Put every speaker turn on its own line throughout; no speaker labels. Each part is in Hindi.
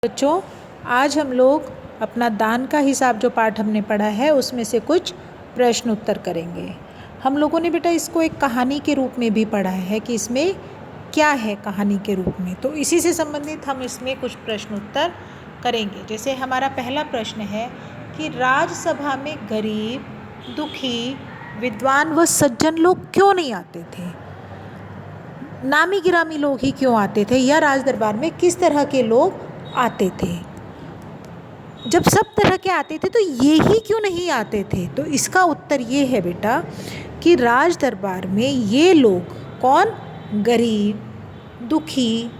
बच्चों, आज हम लोग अपना दान का हिसाब जो पाठ हमने पढ़ा है उसमें से कुछ प्रश्न उत्तर करेंगे। हम लोगों ने बेटा इसको एक कहानी के रूप में भी पढ़ा है कि इसमें क्या है कहानी के रूप में, तो इसी से संबंधित हम इसमें कुछ प्रश्न उत्तर करेंगे। जैसे हमारा पहला प्रश्न है कि राज्यसभा में गरीब, दुखी, विद्वान व सज्जन लोग क्यों नहीं आते थे? नामी गिरामी लोग ही क्यों आते थे, या राज दरबार में किस तरह के लोग आते थे? जब सब तरह के आते थे तो ये ही क्यों नहीं आते थे? तो इसका उत्तर ये है बेटा कि राज दरबार में ये लोग कौन? गरीब, दुखी,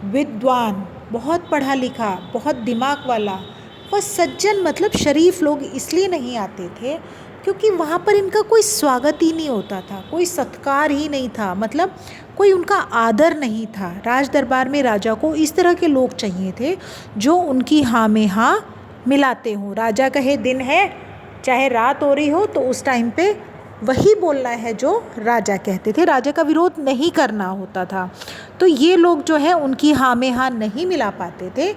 विद्वान, बहुत पढ़ा लिखा, बहुत दिमाग वाला व सज्जन मतलब शरीफ लोग इसलिए नहीं आते थे क्योंकि वहाँ पर इनका कोई स्वागत ही नहीं होता था, कोई सत्कार ही नहीं था, मतलब कोई उनका आदर नहीं था। राज दरबार में राजा को इस तरह के लोग चाहिए थे जो उनकी हाँ में हाँ मिलाते हों। राजा कहे दिन है चाहे रात हो रही हो तो उस टाइम पे वही बोलना है जो राजा कहते थे, राजा का विरोध नहीं करना होता था। तो ये लोग जो है उनकी हाँ में हाँ नहीं मिला पाते थे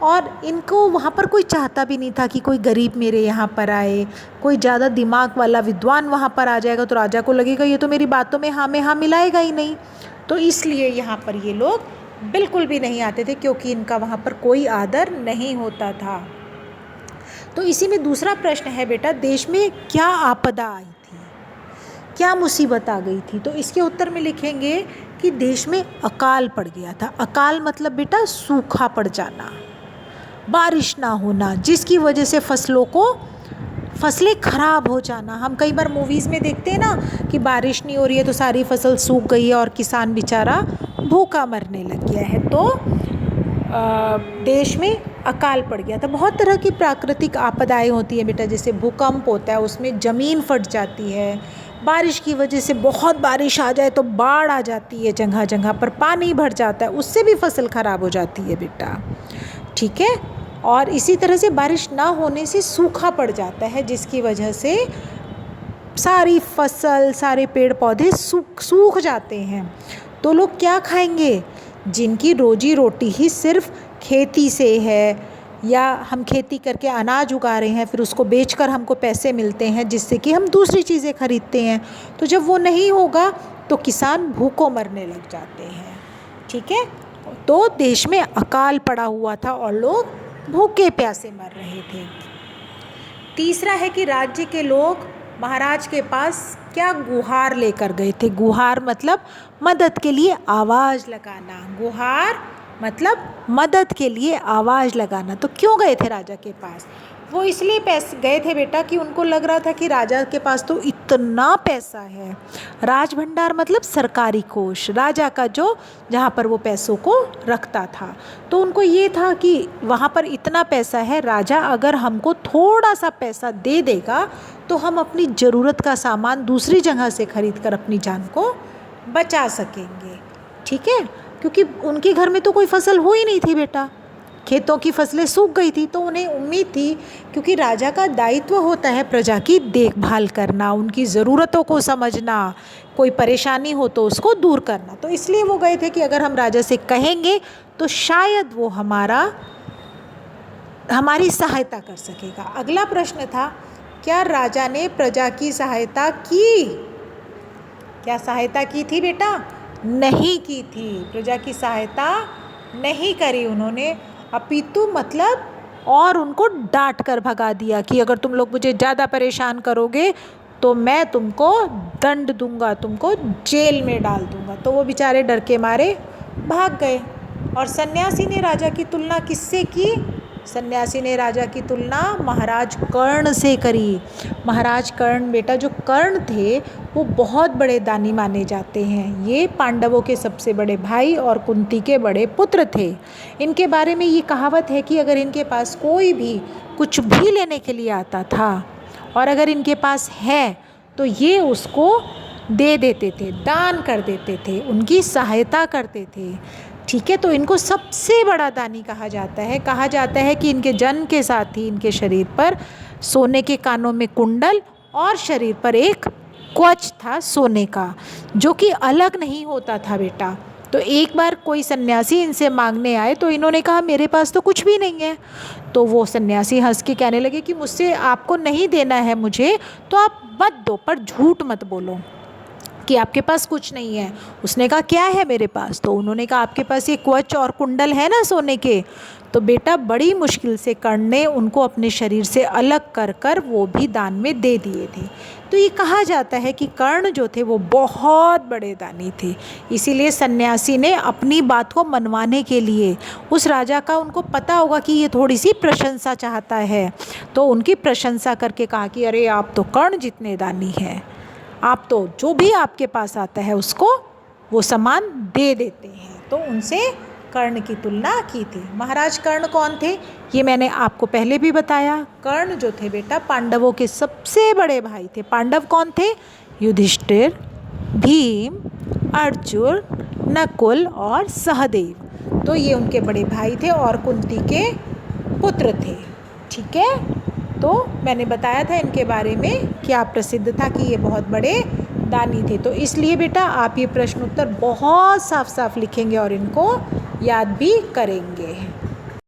और इनको वहाँ पर कोई चाहता भी नहीं था कि कोई गरीब मेरे यहाँ पर आए, कोई ज़्यादा दिमाग वाला विद्वान वहाँ पर आ जाएगा तो राजा को लगेगा ये तो मेरी बातों में हाँ मिलाएगा ही नहीं। तो इसलिए यहाँ पर ये लोग बिल्कुल भी नहीं आते थे क्योंकि इनका वहाँ पर कोई आदर नहीं होता था। तो इसी में दूसरा प्रश्न है बेटा, देश में क्या आपदा आई थी, क्या मुसीबत आ गई थी? तो इसके उत्तर में लिखेंगे कि देश में अकाल पड़ गया था। अकाल मतलब बेटा सूखा पड़ जाना, बारिश ना होना, जिसकी वजह से फसलें खराब हो जाना। हम कई बार मूवीज़ में देखते हैं ना कि बारिश नहीं हो रही है तो सारी फसल सूख गई है और किसान बेचारा भूखा मरने लग गया है। तो देश में अकाल पड़ गया था। बहुत तरह की प्राकृतिक आपदाएं होती हैं बेटा, जैसे भूकंप होता है उसमें ज़मीन फट जाती है, बारिश की वजह से बहुत बारिश आ जाए तो बाढ़ आ जाती है, जगह जगह पर पानी भर जाता है, उससे भी फसल खराब हो जाती है बेटा, ठीक है। और इसी तरह से बारिश ना होने से सूखा पड़ जाता है जिसकी वजह से सारी फसल, सारे पेड़ पौधे सूख जाते हैं। तो लोग क्या खाएंगे? जिनकी रोजी रोटी ही सिर्फ खेती से है, या हम खेती करके अनाज उगा रहे हैं फिर उसको बेचकर हमको पैसे मिलते हैं जिससे कि हम दूसरी चीज़ें खरीदते हैं। तो जब वो नहीं होगा तो किसान भूखों मरने लग जाते हैं, ठीक है। तो देश में अकाल पड़ा हुआ था और लोग भूखे प्यासे मर रहे थे। तीसरा है कि राज्य के लोग महाराज के पास क्या गुहार लेकर गए थे? गुहार मतलब मदद के लिए आवाज़ लगाना, गुहार मतलब मदद के लिए आवाज़ लगाना। तो क्यों गए थे राजा के पास? वो इसलिए गए थे बेटा कि उनको लग रहा था कि राजा के पास तो इतना पैसा है। राज भंडार मतलब सरकारी कोष, राजा का जो जहाँ पर वो पैसों को रखता था। तो उनको ये था कि वहाँ पर इतना पैसा है, राजा अगर हमको थोड़ा सा पैसा दे देगा तो हम अपनी ज़रूरत का सामान दूसरी जगह से खरीद कर अपनी जान को बचा सकेंगे, ठीक है। क्योंकि उनके घर में तो कोई फसल हो ही नहीं थी बेटा, खेतों की फसलें सूख गई थी। तो उन्हें उम्मीद थी, क्योंकि राजा का दायित्व होता है प्रजा की देखभाल करना, उनकी ज़रूरतों को समझना, कोई परेशानी हो तो उसको दूर करना। तो इसलिए वो गए थे कि अगर हम राजा से कहेंगे तो शायद वो हमारी सहायता कर सकेगा। अगला प्रश्न था, क्या राजा ने प्रजा की सहायता की? क्या सहायता की थी बेटा? नहीं की थी। प्रजा की सहायता नहीं करी उन्होंने, अपितु मतलब और उनको डांट कर भगा दिया कि अगर तुम लोग मुझे ज़्यादा परेशान करोगे तो मैं तुमको दंड दूंगा, तुमको जेल में डाल दूंगा। तो वो बेचारे डर के मारे भाग गए। और सन्यासी ने राजा की तुलना किससे की? सन्यासी ने राजा की तुलना महाराज कर्ण से करी। महाराज कर्ण बेटा, जो कर्ण थे वो बहुत बड़े दानी माने जाते हैं। ये पांडवों के सबसे बड़े भाई और कुंती के बड़े पुत्र थे। इनके बारे में ये कहावत है कि अगर इनके पास कोई भी कुछ भी लेने के लिए आता था और अगर इनके पास है तो ये उसको दे देते थे, दान कर देते थे, उनकी सहायता करते थे, ठीक है। तो इनको सबसे बड़ा दानी कहा जाता है। कहा जाता है कि इनके जन्म के साथ ही इनके शरीर पर सोने के कानों में कुंडल और शरीर पर एक कवच था सोने का, जो कि अलग नहीं होता था बेटा। तो एक बार कोई सन्यासी इनसे मांगने आए तो इन्होंने कहा मेरे पास तो कुछ भी नहीं है। तो वो सन्यासी हंस के कहने लगे कि मुझसे आपको नहीं देना है मुझे तो आप मत दो, पर झूठ मत बोलो कि आपके पास कुछ नहीं है। उसने कहा क्या है मेरे पास? तो उन्होंने कहा आपके पास ये कवच और कुंडल है ना सोने के। तो बेटा बड़ी मुश्किल से कर्ण ने उनको अपने शरीर से अलग कर कर वो भी दान में दे दिए थे। तो ये कहा जाता है कि कर्ण जो थे वो बहुत बड़े दानी थे, इसीलिए सन्यासी ने अपनी बात को मनवाने के लिए उस राजा का, उनको पता होगा कि ये थोड़ी सी प्रशंसा चाहता है, तो उनकी प्रशंसा करके कहा कि अरे आप तो कर्ण जितने दानी हैं, आप तो जो भी आपके पास आता है उसको वो सामान दे देते हैं। तो उनसे कर्ण की तुलना की थी। महाराज कर्ण कौन थे ये मैंने आपको पहले भी बताया। कर्ण जो थे बेटा पांडवों के सबसे बड़े भाई थे। पांडव कौन थे? युधिष्ठिर, भीम, अर्जुन, नकुल और सहदेव। तो ये उनके बड़े भाई थे और कुंती के पुत्र थे। ठीक है, तो मैंने बताया था इनके बारे में क्या प्रसिद्ध था कि ये बहुत बड़े दानी थे। तो इसलिए बेटा आप ये प्रश्न उत्तर बहुत साफ साफ लिखेंगे और इनको याद भी करेंगे।